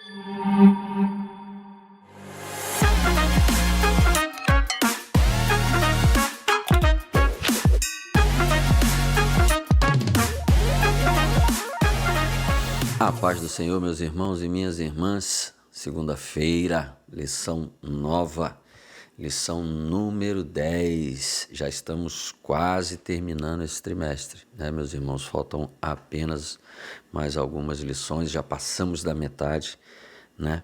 A paz do Senhor, meus irmãos e minhas irmãs. Segunda-feira, lição nova, lição número 10. Já estamos quase terminando esse trimestre, né, meus irmãos? Faltam apenas mais algumas lições, já passamos da metade, né?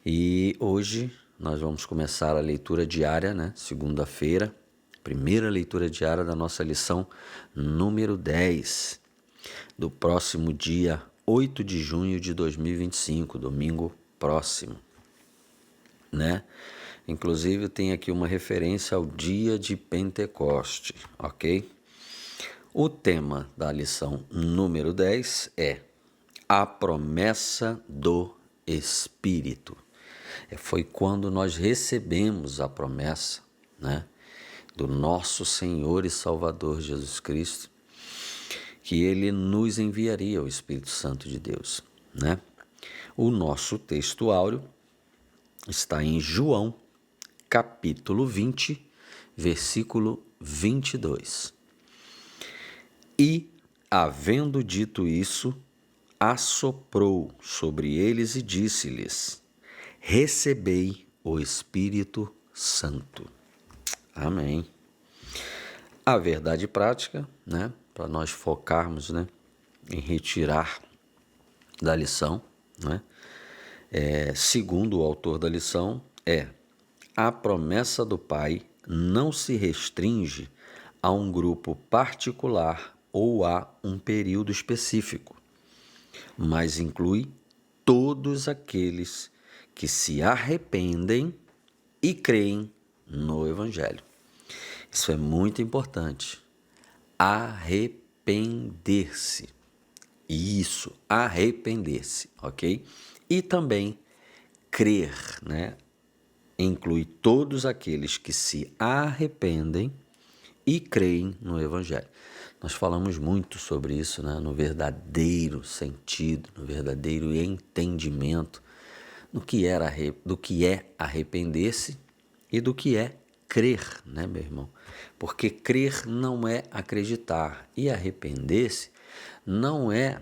E hoje nós vamos começar a leitura diária, né? Segunda-feira, primeira leitura diária da nossa lição número 10, do próximo dia 8 de junho de 2025, domingo próximo, né? Inclusive tem aqui uma referência ao dia de Pentecoste, ok? O tema da lição número 10 é a promessa do Espírito. Foi quando nós recebemos a promessa, né, do nosso Senhor e Salvador Jesus Cristo, que Ele nos enviaria o Espírito Santo de Deus, né? O nosso texto áureo está em João, capítulo 20, versículo 22. E, havendo dito isso, assoprou sobre eles e disse-lhes: recebei o Espírito Santo. Amém. A verdade prática, né, para nós focarmos, né, em retirar da lição, né, segundo o autor da lição, a promessa do Pai não se restringe a um grupo particular ou a um período específico, mas inclui todos aqueles que se arrependem e creem no Evangelho. Isso é muito importante. Arrepender-se. Isso, arrepender-se, ok? E também crer, né? Inclui todos aqueles que se arrependem e creem no Evangelho. Nós falamos muito sobre isso, né? No verdadeiro sentido, no verdadeiro entendimento do que é arrepender-se e do que é crer, né, meu irmão? Porque crer não é acreditar e arrepender-se não é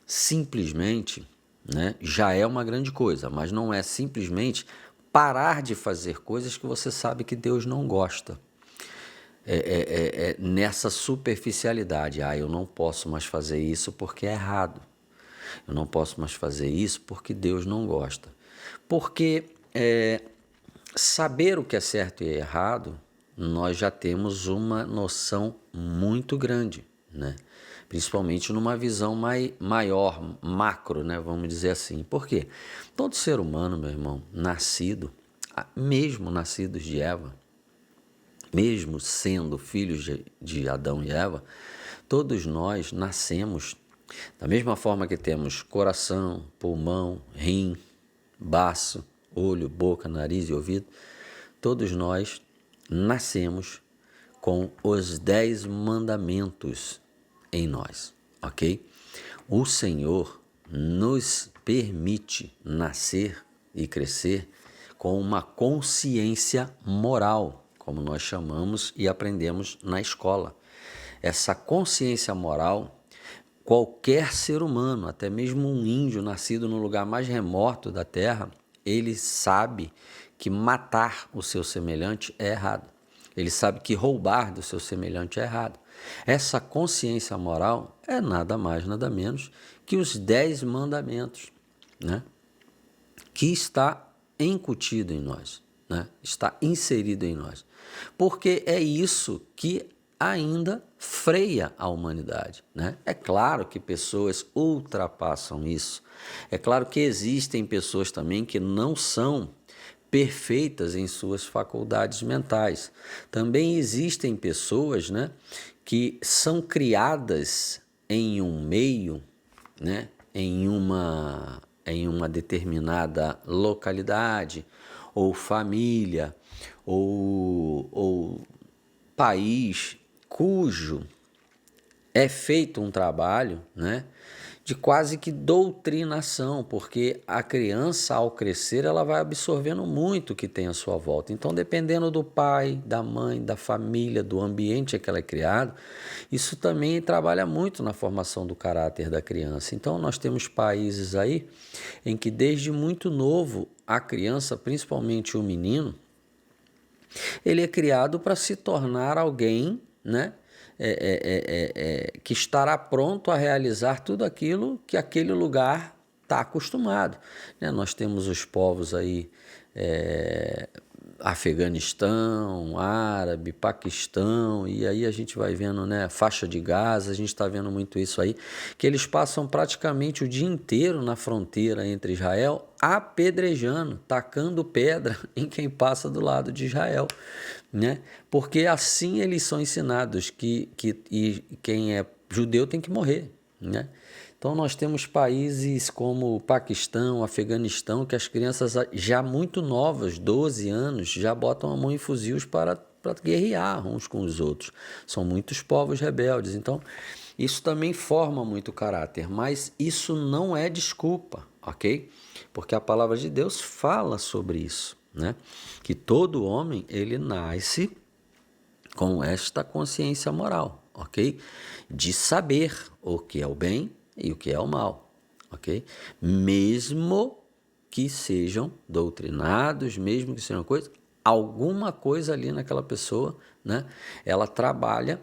simplesmente, né, já é uma grande coisa, mas não é simplesmente parar de fazer coisas que você sabe que Deus não gosta. Nessa superficialidade. Eu não posso mais fazer isso porque é errado. Eu não posso mais fazer isso porque Deus não gosta. Porque saber o que é certo e errado, nós já temos uma noção muito grande, né? Principalmente numa visão maior, macro, né? Vamos dizer assim. Por quê? Todo ser humano, meu irmão, mesmo nascidos de Eva, mesmo sendo filhos de Adão e Eva, todos nós nascemos da mesma forma que temos coração, pulmão, rim, baço, olho, boca, nariz e ouvido. Todos nós nascemos com os 10 mandamentos em nós, ok? O Senhor nos permite nascer e crescer com uma consciência moral, como nós chamamos e aprendemos na escola. Essa consciência moral, qualquer ser humano, até mesmo um índio nascido no lugar mais remoto da terra, ele sabe que matar o seu semelhante é errado. Ele sabe que roubar do seu semelhante é errado. Essa consciência moral é nada mais, nada menos que os 10 mandamentos, né, que está incutido em nós, né, está inserido em nós. Porque é isso que ainda freia a humanidade, né? É claro que pessoas ultrapassam isso. É claro que existem pessoas também que não são perfeitas em suas faculdades mentais. Também existem pessoas, né, que são criadas em um meio, né, em uma determinada localidade, ou família, ou país, cujo é feito um trabalho, né, de quase que doutrinação, porque a criança, ao crescer, ela vai absorvendo muito o que tem à sua volta. Então, dependendo do pai, da mãe, da família, do ambiente em que ela é criada, isso também trabalha muito na formação do caráter da criança. Então, nós temos países aí em que desde muito novo a criança, principalmente o menino, ele é criado para se tornar alguém, né? Que estará pronto a realizar tudo aquilo que aquele lugar está acostumado. Né? Nós temos os povos aí, Afeganistão, Árabe, Paquistão, e aí a gente vai vendo, né, faixa de Gaza, a gente está vendo muito isso aí, que eles passam praticamente o dia inteiro na fronteira entre Israel, apedrejando, tacando pedra em quem passa do lado de Israel, né? Porque assim eles são ensinados que quem é judeu tem que morrer, né? Então nós temos países como o Paquistão, Afeganistão, que as crianças já muito novas, 12 anos, já botam a mão em fuzis para guerrear uns com os outros. São muitos povos rebeldes. Então isso também forma muito caráter, mas isso não é desculpa, ok? Porque a palavra de Deus fala sobre isso, né? Que todo homem, ele nasce com esta consciência moral, ok? De saber o que é o bem e o que é o mal, ok? Mesmo que sejam doutrinados, mesmo que sejam coisas, alguma coisa ali naquela pessoa, né? Ela trabalha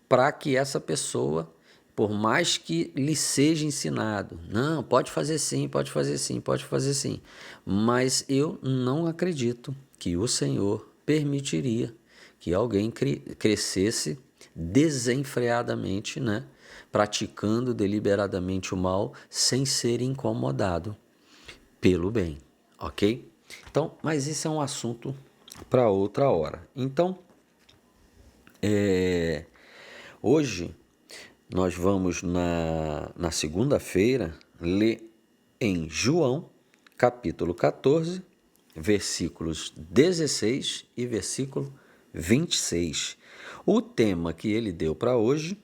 para que essa pessoa, por mais que lhe seja ensinado, não, pode fazer sim, pode fazer sim, pode fazer sim, mas eu não acredito que o Senhor permitiria que alguém crescesse desenfreadamente, né, praticando deliberadamente o mal sem ser incomodado pelo bem, ok? Então, mas isso é um assunto para outra hora. Então, hoje nós vamos na segunda-feira ler em João, capítulo 14, versículos 16 e versículo 26. O tema que ele deu para hoje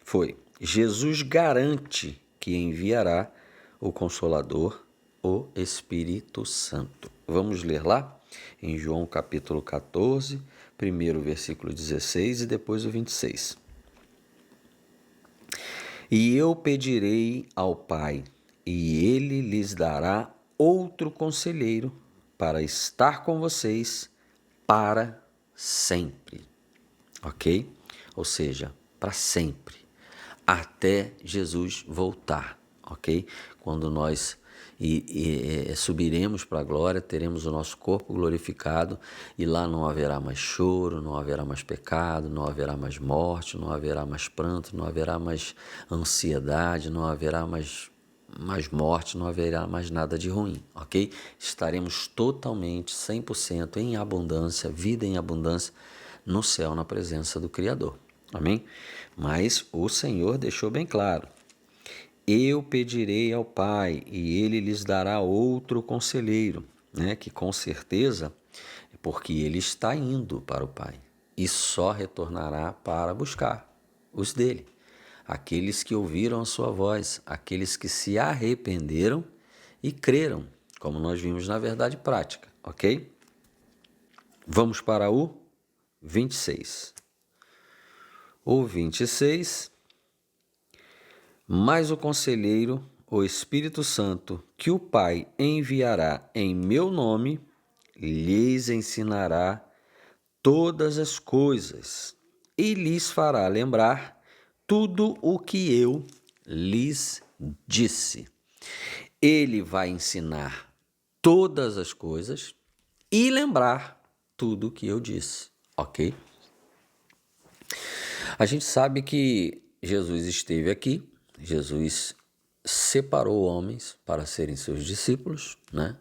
foi: Jesus garante que enviará o Consolador, o Espírito Santo. Vamos ler lá em João capítulo 14, primeiro versículo 16 e depois o 26. E eu pedirei ao Pai, e ele lhes dará outro conselheiro para estar com vocês para sempre. Ok? Ou seja, para sempre, até Jesus voltar. Ok? Quando nós subiremos para a glória, teremos o nosso corpo glorificado e lá não haverá mais choro, não haverá mais pecado, não haverá mais morte, não haverá mais pranto, não haverá mais ansiedade, não haverá mais morte, não haverá mais nada de ruim, ok? Estaremos totalmente, 100% em abundância, vida em abundância no céu, na presença do Criador, amém? Mas o Senhor deixou bem claro: eu pedirei ao Pai e ele lhes dará outro conselheiro, né? Que com certeza é porque ele está indo para o Pai e só retornará para buscar os dele, aqueles que ouviram a sua voz, aqueles que se arrependeram e creram, como nós vimos na verdade prática, ok? Vamos para o 26. O 26... Mas o Conselheiro, o Espírito Santo, que o Pai enviará em meu nome, lhes ensinará todas as coisas e lhes fará lembrar tudo o que eu lhes disse. Ele vai ensinar todas as coisas e lembrar tudo o que eu disse, ok? A gente sabe que Jesus esteve aqui. Jesus separou homens para serem seus discípulos, né?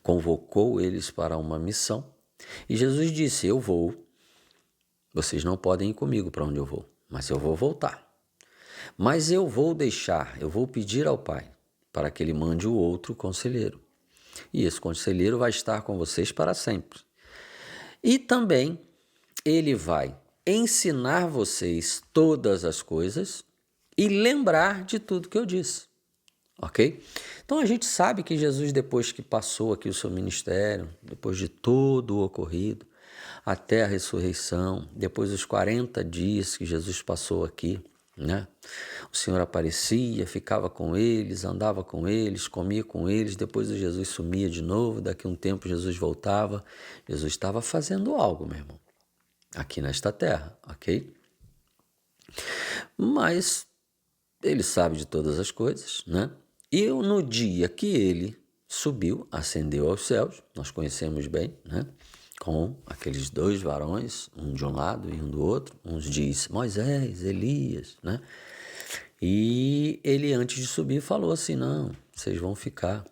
Convocou eles para uma missão. E Jesus disse: eu vou, vocês não podem ir comigo para onde eu vou, mas eu vou voltar. Mas eu vou pedir ao Pai para que ele mande o outro conselheiro. E esse conselheiro vai estar com vocês para sempre. E também ele vai ensinar vocês todas as coisas e lembrar de tudo que eu disse, ok? Então a gente sabe que Jesus, depois que passou aqui o seu ministério, depois de todo o ocorrido, até a ressurreição, depois dos 40 dias que Jesus passou aqui, né? O Senhor aparecia, ficava com eles, andava com eles, comia com eles, depois o Jesus sumia de novo, daqui a um tempo Jesus voltava. Jesus estava fazendo algo, meu irmão, aqui nesta terra, ok? Mas ele sabe de todas as coisas, né? E no dia que ele subiu, ascendeu aos céus, nós conhecemos bem, né? Com aqueles dois varões, um de um lado e um do outro, uns diz Moisés, Elias, né? E ele, antes de subir, falou assim, não, vocês vão ficar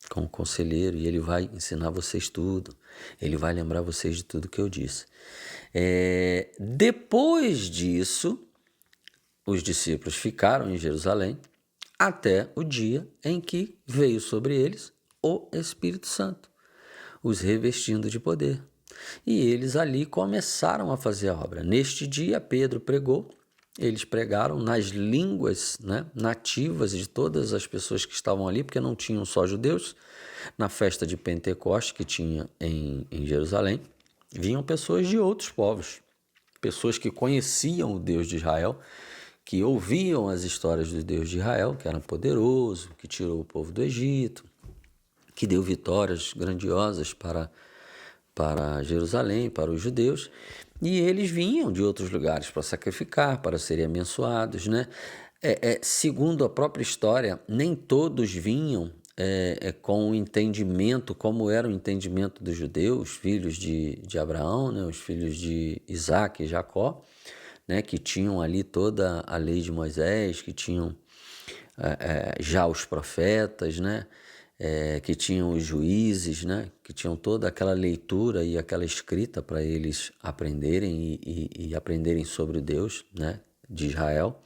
com o conselheiro e ele vai ensinar vocês tudo, ele vai lembrar vocês de tudo que eu disse. Depois disso, os discípulos ficaram em Jerusalém até o dia em que veio sobre eles o Espírito Santo, os revestindo de poder. E eles ali começaram a fazer a obra. Neste dia, Pedro pregou, eles pregaram nas línguas, né, nativas de todas as pessoas que estavam ali, porque não tinham só judeus. Na festa de Pentecostes que tinha em Jerusalém, vinham pessoas de outros povos, pessoas que conheciam o Deus de Israel, que ouviam as histórias do Deus de Israel, que era poderoso, que tirou o povo do Egito, que deu vitórias grandiosas para Jerusalém, para os judeus, e eles vinham de outros lugares para sacrificar, para serem abençoados, né? Segundo a própria história, nem todos vinham com o entendimento, como era o entendimento dos judeus, filhos de Abraão, né? Os filhos de Isaac e Jacó, né? Que tinham ali toda a lei de Moisés, que tinham já os profetas, né? Que tinham os juízes, né? Que tinham toda aquela leitura e aquela escrita para eles aprenderem e aprenderem sobre o Deus, né? De Israel,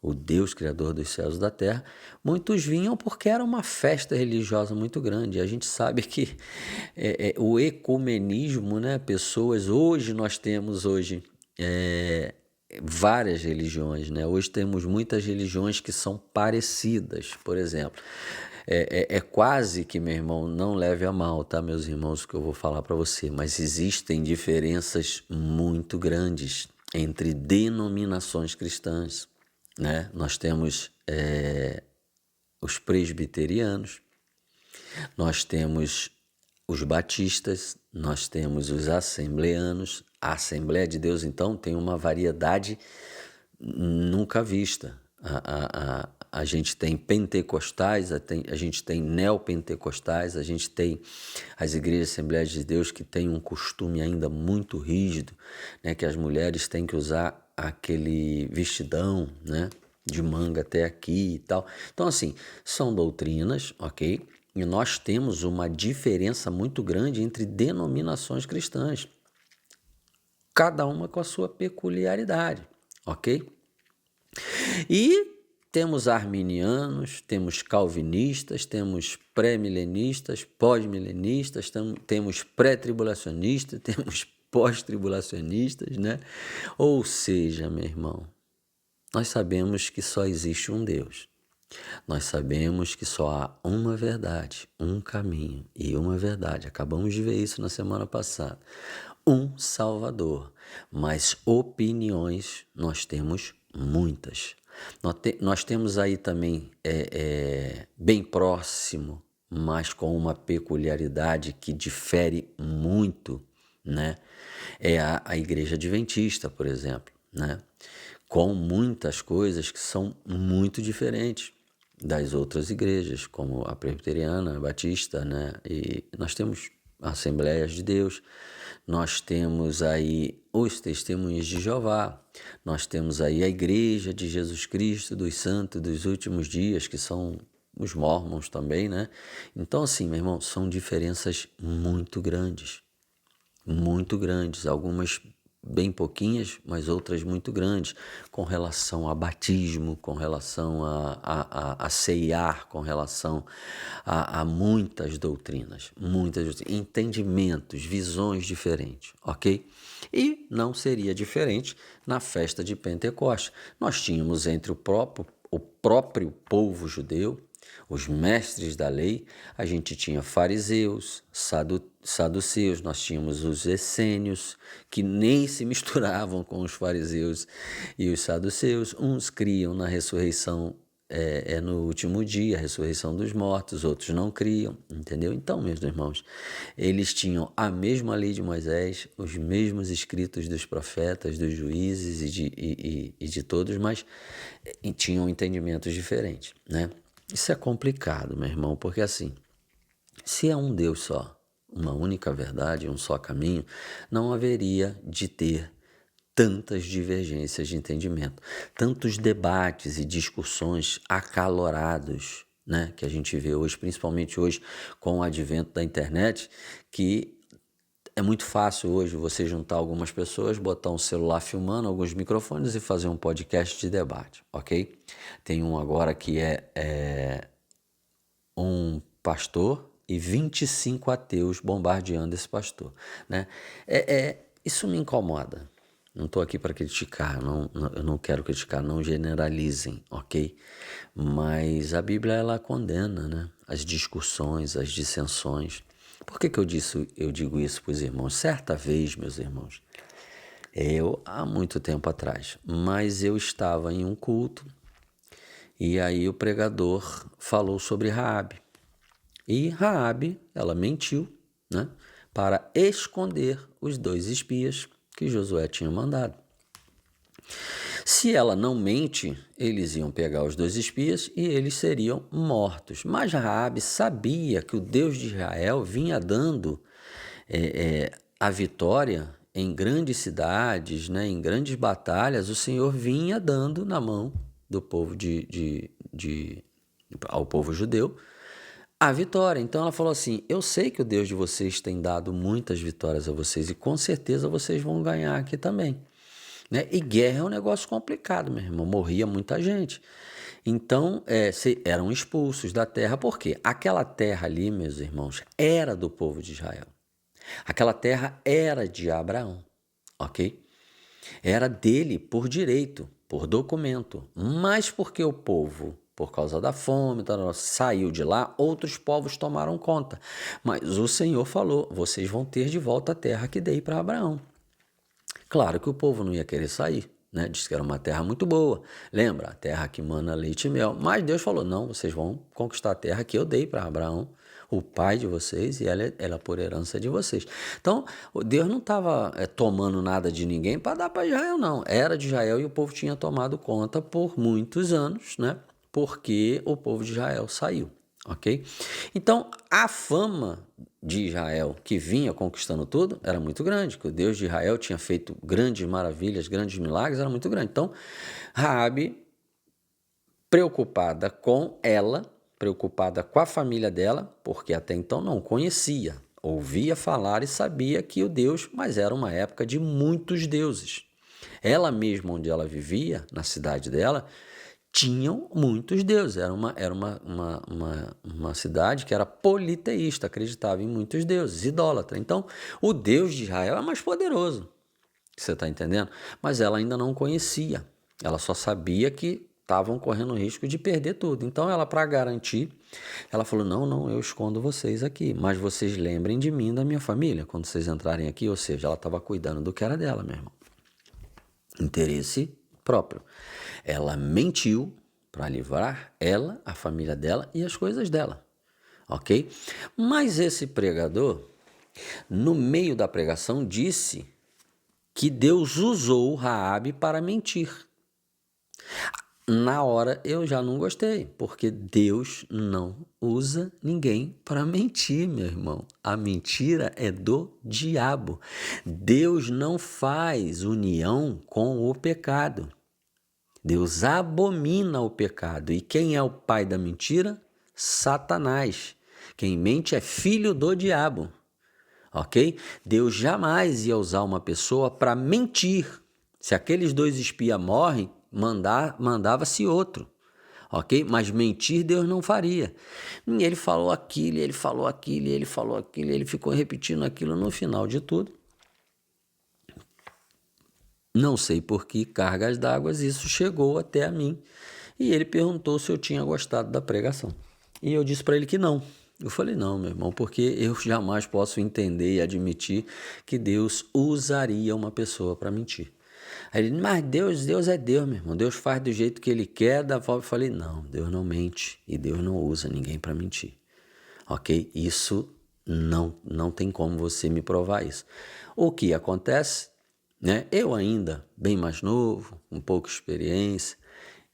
o Deus criador dos céus e da terra. Muitos vinham porque era uma festa religiosa muito grande. A gente sabe que o ecumenismo, né? Nós temos várias religiões, né? Hoje temos muitas religiões que são parecidas, por exemplo. Quase que, meu irmão, não leve a mal, tá, meus irmãos, o que eu vou falar para você, mas existem diferenças muito grandes entre denominações cristãs, né? Nós temos os presbiterianos, nós temos os batistas, nós temos os assembleanos. A Assembleia de Deus, então, tem uma variedade nunca vista. A gente tem pentecostais, a gente tem neopentecostais, a gente tem as igrejas Assembleias de Deus que têm um costume ainda muito rígido, né, que as mulheres têm que usar aquele vestidão, né, de manga até aqui e tal. Então, assim, são doutrinas, ok? E nós temos uma diferença muito grande entre denominações cristãs, cada uma com a sua peculiaridade, ok? E temos arminianos, temos calvinistas, temos pré-milenistas, pós-milenistas, temos pré-tribulacionistas, temos pós-tribulacionistas, né? Ou seja, meu irmão, nós sabemos que só existe um Deus. Nós sabemos que só há uma verdade, um caminho e uma verdade. Acabamos de ver isso na semana passada. Um Salvador, mas opiniões nós temos muitas. Nós temos aí também, bem próximo, mas com uma peculiaridade que difere muito, né? É a Igreja Adventista, por exemplo, né? Com muitas coisas que são muito diferentes das outras igrejas, como a presbiteriana, a batista, né? E nós temos Assembleias de Deus, nós temos aí os Testemunhas de Jeová, nós temos aí a Igreja de Jesus Cristo dos Santos dos Últimos Dias, que são os Mormons também, né? Então, assim, meu irmão, são diferenças muito grandes, algumas bem pouquinhas, mas outras muito grandes, com relação a batismo, com relação a ceiar, com relação a muitas doutrinas, entendimentos, visões diferentes, ok? E não seria diferente na festa de Pentecostes. Nós tínhamos entre o próprio povo judeu, os mestres da lei, a gente tinha fariseus, saduceus, nós tínhamos os essênios, que nem se misturavam com os fariseus e os saduceus. Uns criam na ressurreição no último dia, a ressurreição dos mortos, outros não criam, entendeu? Então, meus irmãos, eles tinham a mesma lei de Moisés, os mesmos escritos dos profetas, dos juízes e de todos, mas tinham entendimentos diferentes, né? Isso é complicado, meu irmão, porque assim, se é um Deus só, uma única verdade, um só caminho, não haveria de ter tantas divergências de entendimento, tantos debates e discussões acalorados, né, que a gente vê hoje, principalmente hoje com o advento da internet, que é muito fácil hoje você juntar algumas pessoas, botar um celular filmando, alguns microfones e fazer um podcast de debate, ok? Tem um agora que é um pastor e 25 ateus bombardeando esse pastor, né? Isso me incomoda. Não estou aqui para criticar, eu não quero criticar, não generalizem, ok? Mas a Bíblia, ela condena, né, as discussões, as dissensões. Por que eu digo isso para os irmãos? Certa vez, meus irmãos, há muito tempo atrás, mas eu estava em um culto e aí o pregador falou sobre Raabe. E Raabe, ela mentiu, né, para esconder os 2 espias que Josué tinha mandado. Se ela não mente, eles iam pegar os 2 espias e eles seriam mortos. Mas Raabe sabia que o Deus de Israel vinha dando a vitória em grandes cidades, né, em grandes batalhas. O Senhor vinha dando na mão do povo ao povo judeu a vitória. Então ela falou assim: eu sei que o Deus de vocês tem dado muitas vitórias a vocês e com certeza vocês vão ganhar aqui também, né? E guerra é um negócio complicado, meu irmão, morria muita gente. Então eram expulsos da terra, por quê? Aquela terra ali, meus irmãos, era do povo de Israel. Aquela terra era de Abraão, ok? Era dele por direito, por documento, mas porque o povo, por causa da fome, saiu de lá, outros povos tomaram conta. Mas o Senhor falou: vocês vão ter de volta a terra que dei para Abraão. Claro que o povo não ia querer sair, né? Diz que era uma terra muito boa. Lembra? A terra que mana leite e mel. Mas Deus falou: não, vocês vão conquistar a terra que eu dei para Abraão, o pai de vocês, e ela é por herança de vocês. Então, Deus não estava tomando nada de ninguém para dar para Israel, não. Era de Israel e o povo tinha tomado conta por muitos anos, né? Porque o povo de Israel saiu, ok? Então, a fama de Israel, que vinha conquistando tudo, era muito grande, que o Deus de Israel tinha feito grandes maravilhas, grandes milagres, era muito grande. Então, Raabe, preocupada com ela, preocupada com a família dela, porque até então não conhecia, ouvia falar e sabia que o Deus, mas era uma época de muitos deuses. Ela mesma, onde ela vivia, na cidade dela, tinham muitos deuses. Era uma cidade que era politeísta, acreditava em muitos deuses, idólatra. Então, o Deus de Israel é mais poderoso, você está entendendo? Mas ela ainda não conhecia. Ela só sabia que estavam correndo o risco de perder tudo. Então, ela, para garantir, ela falou: não, eu escondo vocês aqui, mas vocês lembrem de mim e da minha família quando vocês entrarem aqui. Ou seja, ela estava cuidando do que era dela, meu irmão. Interesse próprio. Ela mentiu para livrar ela, a família dela e as coisas dela, ok? Mas esse pregador, no meio da pregação, disse que Deus usou Raabe para mentir. Na hora eu já não gostei, porque Deus não usa ninguém para mentir, meu irmão. A mentira é do diabo. Deus não faz união com o pecado. Deus abomina o pecado. E quem é o pai da mentira? Satanás. Quem mente é filho do diabo. ok? Deus jamais ia usar uma pessoa para mentir. Se aqueles 2 espias morrem, mandava-se outro, ok? Mas mentir Deus não faria. E ele falou aquilo, ele falou aquilo, ele falou aquilo, ele ficou repetindo aquilo. No final de tudo, não sei por que cargas d'água isso chegou até a mim. E ele perguntou se eu tinha gostado da pregação. E eu disse para ele que não. Eu falei, não, meu irmão, porque eu jamais posso entender e admitir que Deus usaria uma pessoa para mentir. Aí ele, mas Deus é Deus, meu irmão. Deus faz do jeito que ele quer, da forma. Eu falei, não, Deus não mente e Deus não usa ninguém para mentir. Ok? Isso não tem como você me provar isso. O que acontece, né? Eu ainda, bem mais novo, com pouca experiência,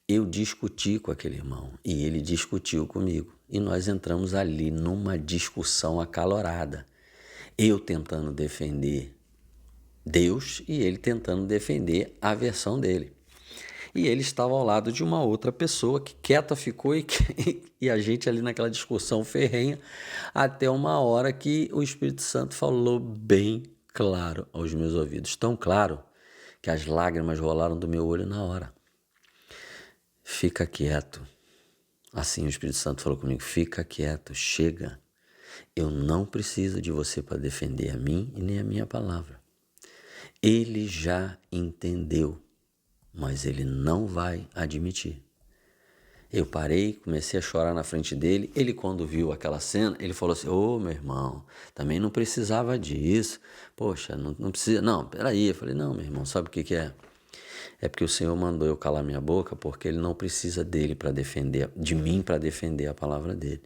eu discuti com aquele irmão e ele discutiu comigo. E nós entramos ali numa discussão acalorada. Eu tentando defender Deus e ele tentando defender a versão dele. E ele estava ao lado de uma outra pessoa que quieta ficou e a gente ali naquela discussão ferrenha até uma hora que o Espírito Santo falou bem claro aos meus ouvidos. Tão claro que as lágrimas rolaram do meu olho na hora. Fica quieto. Assim o Espírito Santo falou comigo, fica quieto, chega. Eu não preciso de você para defender a mim e nem a minha palavra. Ele já entendeu, mas ele não vai admitir. Eu parei, comecei a chorar na frente dele. Ele, quando viu aquela cena, ele falou assim, ô, meu irmão, também não precisava disso. Poxa, não precisa... Não, peraí. Eu falei, não, meu irmão, sabe o que é? É porque o Senhor mandou eu calar minha boca, porque ele não precisa dele para defender, de mim para defender a palavra dele.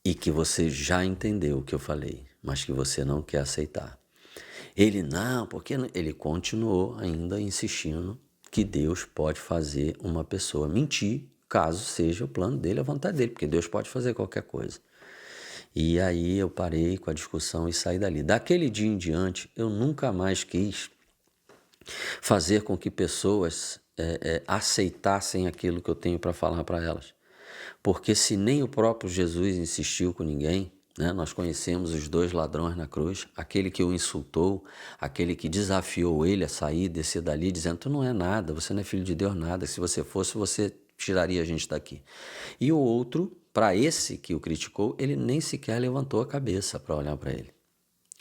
E que você já entendeu o que eu falei, mas que você não quer aceitar. Ele não, porque ele continuou ainda insistindo que Deus pode fazer uma pessoa mentir, caso seja o plano dele, a vontade dele, porque Deus pode fazer qualquer coisa. E aí eu parei com a discussão e saí dali. Daquele dia em diante, eu nunca mais quis fazer com que pessoas aceitassem aquilo que eu tenho para falar para elas. Porque se nem o próprio Jesus insistiu com ninguém, né? Nós conhecemos os 2 ladrões na cruz, aquele que o insultou, aquele que desafiou ele a sair, descer dali, dizendo, tu não é nada, você não é filho de Deus nada, se você fosse, você tiraria a gente daqui. E o outro, para esse que o criticou, ele nem sequer levantou a cabeça para olhar para ele,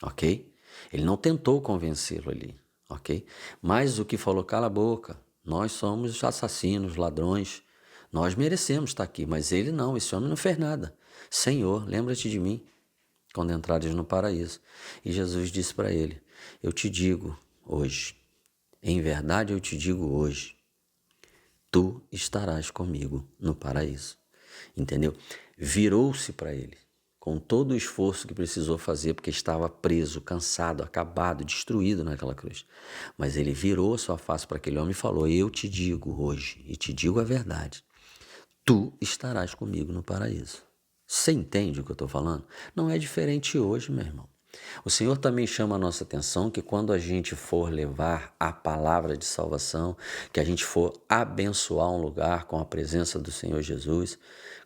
ok? Ele não tentou convencê-lo ali, ok? Mas o que falou, cala a boca, nós somos assassinos, ladrões, nós merecemos estar aqui, mas ele não, esse homem não fez nada. Senhor, lembra-te de mim quando entrares no paraíso. E Jesus disse para ele, eu te digo hoje, em verdade eu te digo hoje, tu estarás comigo no paraíso. Entendeu? Virou-se para ele, com todo o esforço que precisou fazer, porque estava preso, cansado, acabado, destruído naquela cruz. Mas ele virou a sua face para aquele homem e falou, eu te digo hoje, e te digo a verdade, tu estarás comigo no paraíso. Você entende o que eu estou falando? Não é diferente hoje, meu irmão. O Senhor também chama a nossa atenção que quando a gente for levar a palavra de salvação, que a gente for abençoar um lugar com a presença do Senhor Jesus,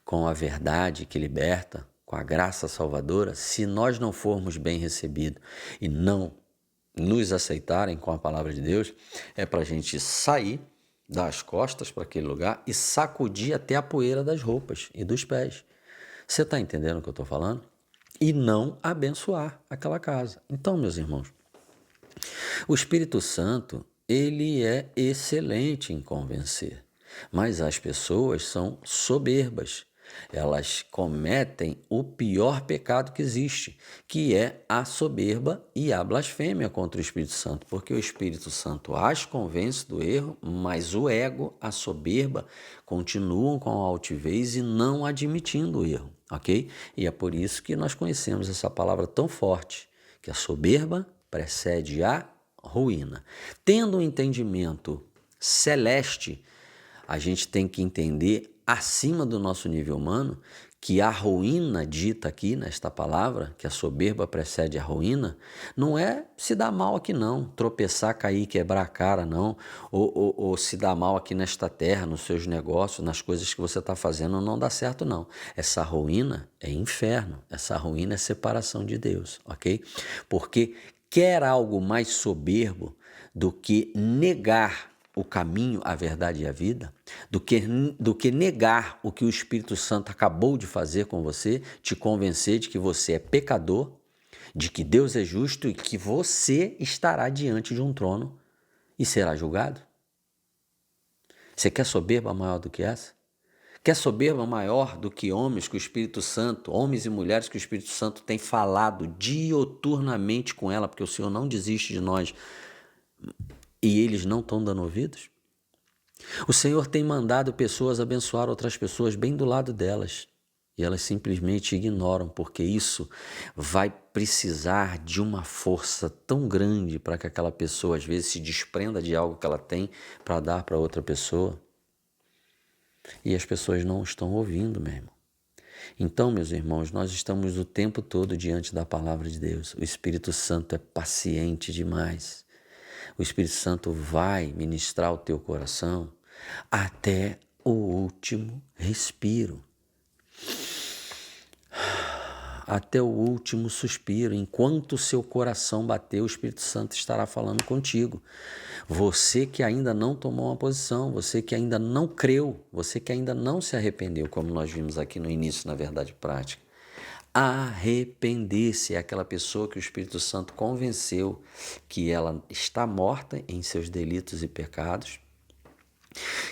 com a verdade que liberta, com a graça salvadora, se nós não formos bem recebidos e não nos aceitarem com a palavra de Deus, é para a gente sair, dar as costas para aquele lugar e sacudir até a poeira das roupas e dos pés. Você está entendendo o que eu estou falando? E não abençoar aquela casa. Então, meus irmãos, o Espírito Santo, ele é excelente em convencer, mas as pessoas são soberbas. Elas cometem o pior pecado que existe, que é a soberba e a blasfêmia contra o Espírito Santo, porque o Espírito Santo as convence do erro, mas o ego, a soberba, continuam com a altivez e não admitindo o erro, ok? E é por isso que nós conhecemos essa palavra tão forte, que a soberba precede a ruína. Tendo um entendimento celeste, a gente tem que entender, acima do nosso nível humano, que a ruína dita aqui nesta palavra, que a soberba precede a ruína, não é se dar mal aqui não, tropeçar, cair, quebrar a cara não, ou se dar mal aqui nesta terra, nos seus negócios, nas coisas que você está fazendo, não dá certo não. Essa ruína é inferno, essa ruína é separação de Deus, ok? Porque quer algo mais soberbo do que negar o caminho, a verdade e a vida, do que negar o que o Espírito Santo acabou de fazer com você, te convencer de que você é pecador, de que Deus é justo e que você estará diante de um trono e será julgado? Você quer soberba maior do que essa? Quer soberba maior do que homens que o Espírito Santo, homens e mulheres que o Espírito Santo tem falado dioturnamente com ela, porque o Senhor não desiste de nós e eles não estão dando ouvidos? O Senhor tem mandado pessoas abençoar outras pessoas bem do lado delas e elas simplesmente ignoram, porque isso vai precisar de uma força tão grande para que aquela pessoa às vezes se desprenda de algo que ela tem para dar para outra pessoa. E as pessoas não estão ouvindo mesmo. Então, meus irmãos, nós estamos o tempo todo diante da palavra de Deus. O Espírito Santo é paciente demais. O Espírito Santo vai ministrar o teu coração até o último respiro, até o último suspiro. Enquanto o seu coração bater, o Espírito Santo estará falando contigo. Você que ainda não tomou uma posição, você que ainda não creu, você que ainda não se arrependeu, como nós vimos aqui no início, na verdade prática. Arrepender-se é aquela pessoa que o Espírito Santo convenceu que ela está morta em seus delitos e pecados,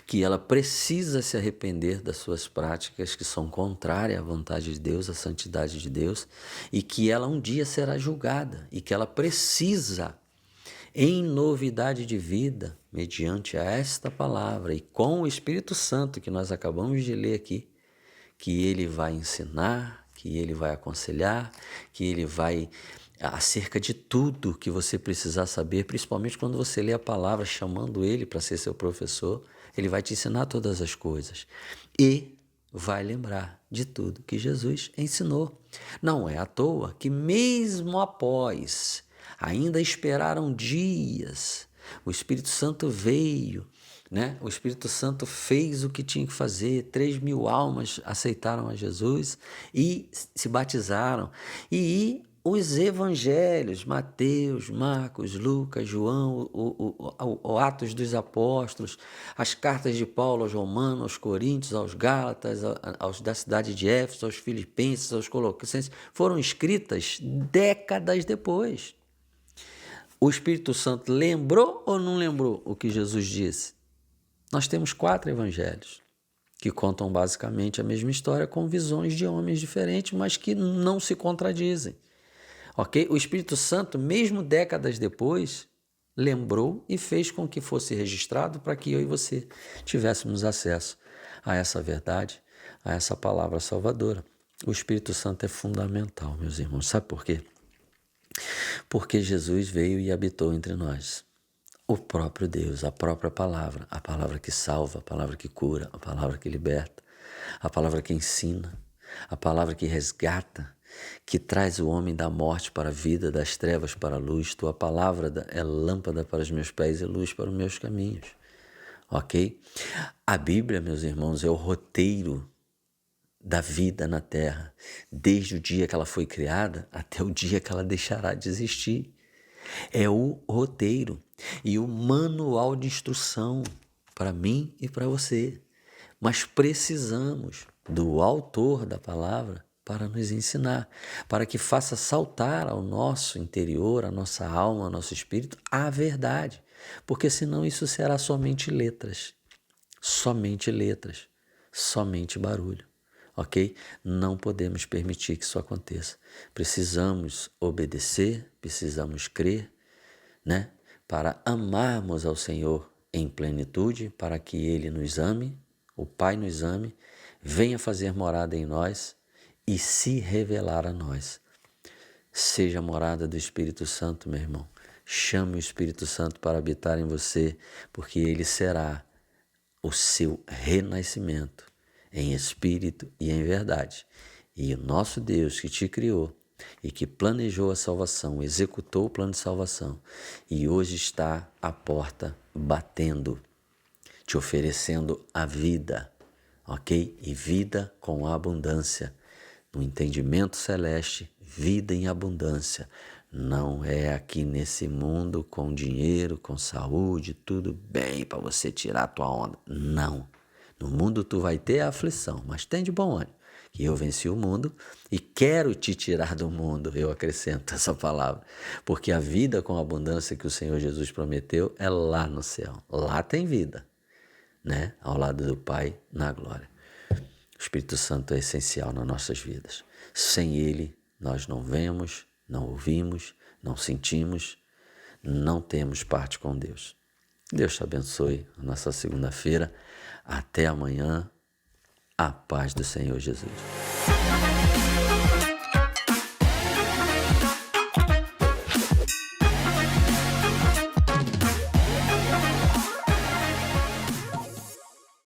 que ela precisa se arrepender das suas práticas que são contrárias à vontade de Deus, à santidade de Deus, e que ela um dia será julgada e que ela precisa, em novidade de vida, mediante a esta palavra e com o Espírito Santo que nós acabamos de ler aqui, que ele vai ensinar, que ele vai aconselhar, que ele vai acerca de tudo que você precisar saber, principalmente quando você lê a palavra chamando ele para ser seu professor, ele vai te ensinar todas as coisas e vai lembrar de tudo que Jesus ensinou. Não é à toa que mesmo após ainda esperaram dias, o Espírito Santo veio, né? O Espírito Santo fez o que tinha que fazer, 3.000 almas aceitaram a Jesus e se batizaram. E os evangelhos, Mateus, Marcos, Lucas, João, o Atos dos Apóstolos, as cartas de Paulo aos Romanos, aos Coríntios, aos Gálatas, aos da cidade de Éfeso, aos Filipenses, aos Colossenses, foram escritas décadas depois. O Espírito Santo lembrou ou não lembrou o que Jesus disse? Nós temos 4 evangelhos que contam basicamente a mesma história com visões de homens diferentes, mas que não se contradizem. Ok? O Espírito Santo, mesmo décadas depois, lembrou e fez com que fosse registrado para que eu e você tivéssemos acesso a essa verdade, a essa palavra salvadora. O Espírito Santo é fundamental, meus irmãos. Sabe por quê? Porque Jesus veio e habitou entre nós. O próprio Deus, a própria palavra, a palavra que salva, a palavra que cura, a palavra que liberta, a palavra que ensina, a palavra que resgata, que traz o homem da morte para a vida, das trevas para a luz. Tua palavra é lâmpada para os meus pés e luz para os meus caminhos. Ok? A Bíblia, meus irmãos, é o roteiro da vida na Terra, desde o dia que ela foi criada até o dia que ela deixará de existir. É o roteiro e o manual de instrução para mim e para você. Mas precisamos do autor da palavra para nos ensinar, para que faça saltar ao nosso interior, à nossa alma, ao nosso espírito, a verdade. Porque senão isso será somente letras, somente barulho. Ok? Não podemos permitir que isso aconteça. Precisamos obedecer, precisamos crer, né? Para amarmos ao Senhor em plenitude, para que Ele nos ame, o Pai nos ame, venha fazer morada em nós e se revelar a nós. Seja a morada do Espírito Santo, meu irmão. Chame o Espírito Santo para habitar em você, porque ele será o seu renascimento. em espírito e em verdade. E o nosso Deus que te criou e que planejou a salvação, executou o plano de salvação e hoje está à porta batendo, te oferecendo a vida, ok? E vida com abundância. No entendimento celeste, vida em abundância. Não é aqui nesse mundo com dinheiro, com saúde, tudo bem para você tirar a tua onda. Não. No mundo tu vai ter a aflição, mas tem de bom ânimo, que eu venci o mundo e quero te tirar do mundo, eu acrescento essa palavra, porque a vida com abundância que o Senhor Jesus prometeu é lá no céu, lá tem vida, né? Ao lado do Pai na glória. O Espírito Santo é essencial nas nossas vidas. Sem Ele, nós não vemos, não ouvimos, não sentimos, não temos parte com Deus. Deus te abençoe a nossa segunda-feira. Até amanhã. A paz do Senhor Jesus.